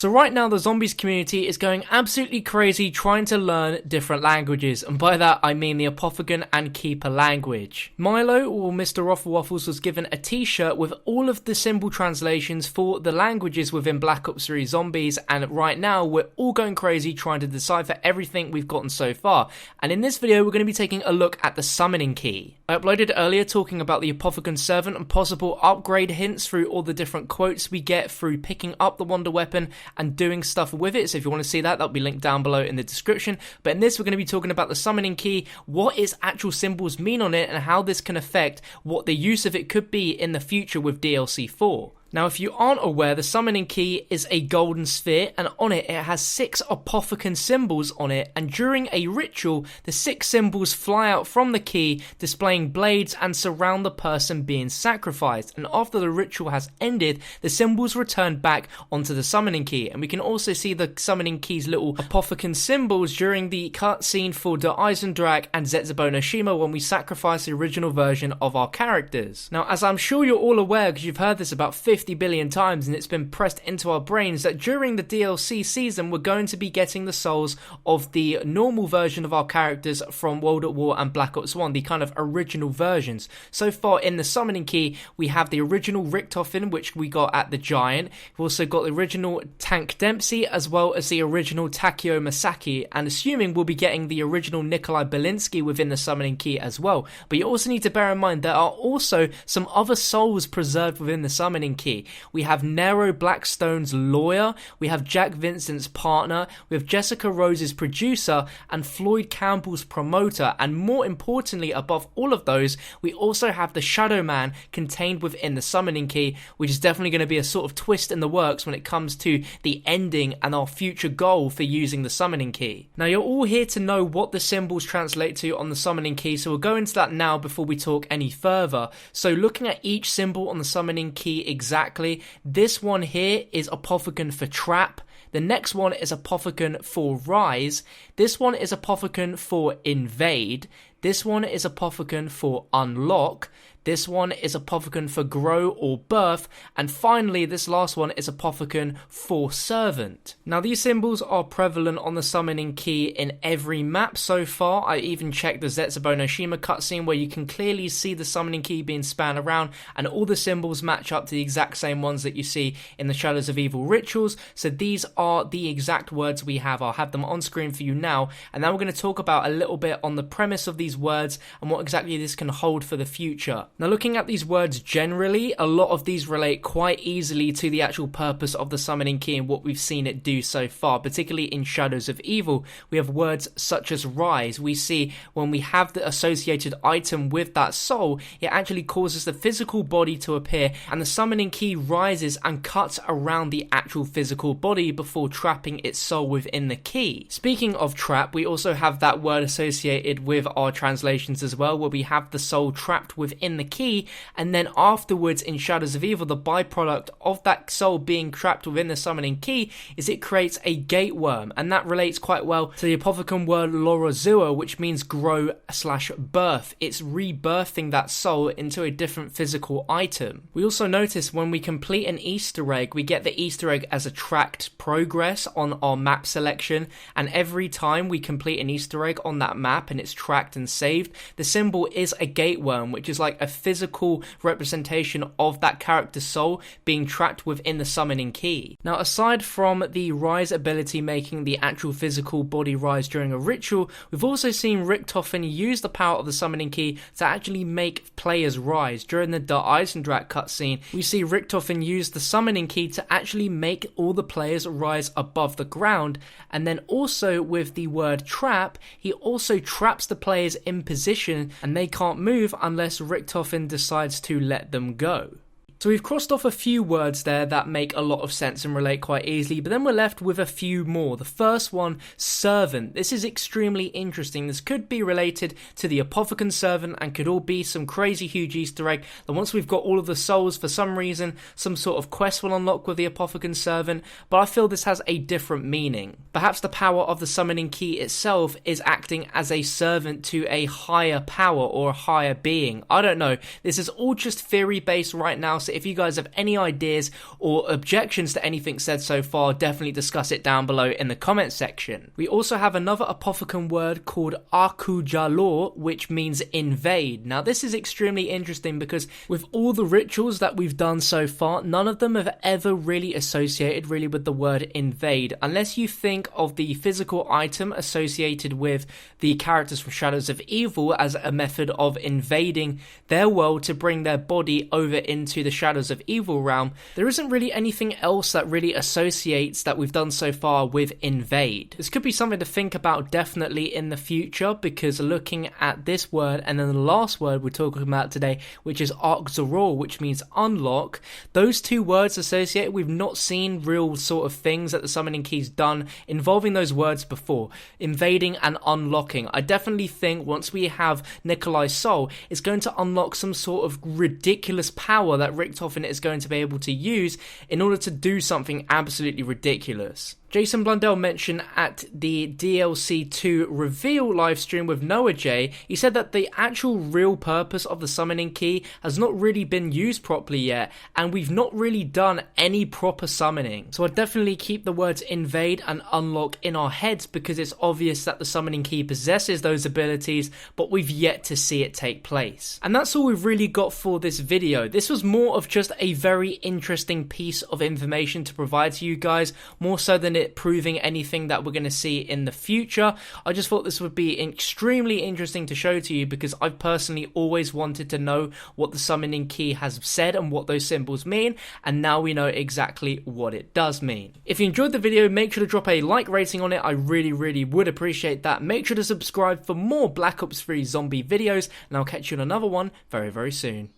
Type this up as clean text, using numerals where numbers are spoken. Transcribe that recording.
So right now the zombies community is going absolutely crazy trying to learn different languages, and by that I mean the Apothicon and Keeper language. Milo, or Mr. Waffles, was given a t-shirt with all of the symbol translations for the languages within Black Ops 3 Zombies, and right now we're all going crazy trying to decipher everything we've gotten so far. And in this video we're going to be taking a look at the summoning key. I uploaded earlier talking about the Apothicon servant and possible upgrade hints through all the different quotes we get through picking up the wonder weapon and doing stuff with it, so if you want to see that, that'll be linked down below in the description. But in this we're going to be talking about the summoning key, what its actual symbols mean on it, and how this can affect what the use of it could be in the future with DLC 4. Now, if you aren't aware, the summoning key is a golden sphere, and on it has 6 Apothicon symbols on it, and during a ritual, the 6 symbols fly out from the key, displaying blades and surround the person being sacrificed, and after the ritual has ended, the symbols return back onto the summoning key, and we can also see the summoning key's little Apothicon symbols during the cutscene for Der Eisendrache and Zetsubo no Shima when we sacrifice the original version of our characters. Now, as I'm sure you're all aware, because you've heard this about 50 billion times and it's been pressed into our brains, that during the DLC season we're going to be getting the souls of the normal version of our characters from World at War and Black Ops 1, the kind of original versions. So far in the summoning key we have the original Richtofen, which we got at the Giant. We've also got the original Tank Dempsey as well as the original Takeo Masaki, and assuming we'll be getting the original Nikolai Belinsky within the summoning key as well. But you also need to bear in mind there are also some other souls preserved within the summoning key. We have Nero Blackstone's lawyer, we have Jack Vincent's partner, we have Jessica Rose's producer, and Floyd Campbell's promoter, and more importantly above all of those, we also have the Shadow Man contained within the summoning key, which is definitely going to be a sort of twist in the works when it comes to the ending and our future goal for using the summoning key. Now, you're all here to know what the symbols translate to on the summoning key, so we'll go into that now before we talk any further. So looking at each symbol on the summoning key exactly, this one here is Apothicon for trap. The next one is Apothicon for rise. This one is Apothicon for invade. This one is Apothicon for unlock. This one is Apothicon for grow or birth, and finally this last one is Apothicon for servant. Now, these symbols are prevalent on the summoning key in every map so far. I even checked the Zetsubo no Shima cutscene where you can clearly see the summoning key being spanned around, and all the symbols match up to the exact same ones that you see in the Shadows of Evil rituals. So these are the exact words we have. I'll have them on screen for you now, and then we're going to talk about a little bit on the premise of these words and what exactly this can hold for the future. Now, looking at these words generally, a lot of these relate quite easily to the actual purpose of the summoning key and what we've seen it do so far, particularly in Shadows of Evil. We have words such as rise. We see when we have the associated item with that soul, it actually causes the physical body to appear, and the summoning key rises and cuts around the actual physical body before trapping its soul within the key. Speaking of trap, we also have that word associated with our translations as well, where we have the soul trapped within the key, and then afterwards in Shadows of Evil, the byproduct of that soul being trapped within the summoning key is it creates a gate worm, and that relates quite well to the Apothicon word Lorozua, which means grow/birth. It's rebirthing that soul into a different physical item. We also notice when we complete an Easter egg, we get the Easter egg as a tracked progress on our map selection, and every time we complete an Easter egg on that map and it's tracked and saved, the symbol is a gate worm, which is like a physical representation of that character's soul being trapped within the summoning key. Now, aside from the rise ability making the actual physical body rise during a ritual, we've also seen Richtofen use the power of the summoning key to actually make players rise. During the Der Eisendrache cutscene, we see Richtofen use the summoning key to actually make all the players rise above the ground, and then also with the word trap, he also traps the players in position and they can't move unless Richtofen decides to let them go. So we've crossed off a few words there that make a lot of sense and relate quite easily, but then we're left with a few more. The first one, servant. This is extremely interesting. This could be related to the Apothicon servant and could all be some crazy huge Easter egg that once we've got all of the souls, for some reason, some sort of quest will unlock with the Apothicon servant, but I feel this has a different meaning. Perhaps the power of the summoning key itself is acting as a servant to a higher power or a higher being. I don't know. This is all just theory based right now, so So if you guys have any ideas or objections to anything said so far, definitely discuss it down below in the comment section. We also have another APOTHICON word called Akujalor, which means invade. Now this is extremely interesting because with all the rituals that we've done so far, none of them have ever really associated with the word invade, unless you think of the physical item associated with the characters from Shadows of Evil as a method of invading their world to bring their body over into the Shadows of Evil realm. There isn't really anything else that really associates that we've done so far with invade. This could be something to think about definitely in the future, because looking at this word and then the last word we're talking about today, which is Arkzaror, which means unlock, those two words associated, we've not seen real sort of things that the summoning key's done involving those words before, invading and unlocking. I definitely think once we have Nikolai's soul, it's going to unlock some sort of ridiculous power that Richtofen is going to be able to use in order to do something absolutely ridiculous. Jason Blundell mentioned at the DLC 2 reveal livestream with Noah J, he said that the actual real purpose of the summoning key has not really been used properly yet, and we've not really done any proper summoning. So I'd definitely keep the words invade and unlock in our heads, because it's obvious that the summoning key possesses those abilities, but we've yet to see it take place. And that's all we've really got for this video. This was more of just a very interesting piece of information to provide to you guys, more so than it proving anything that we're going to see in the future. I just thought this would be extremely interesting to show to you, because I've personally always wanted to know what the summoning key has said and what those symbols mean, and now we know exactly what it does mean. If you enjoyed the video, make sure to drop a like rating on it. I really would appreciate that. Make sure to subscribe for more Black Ops 3 zombie videos, and I'll catch you in another one very soon.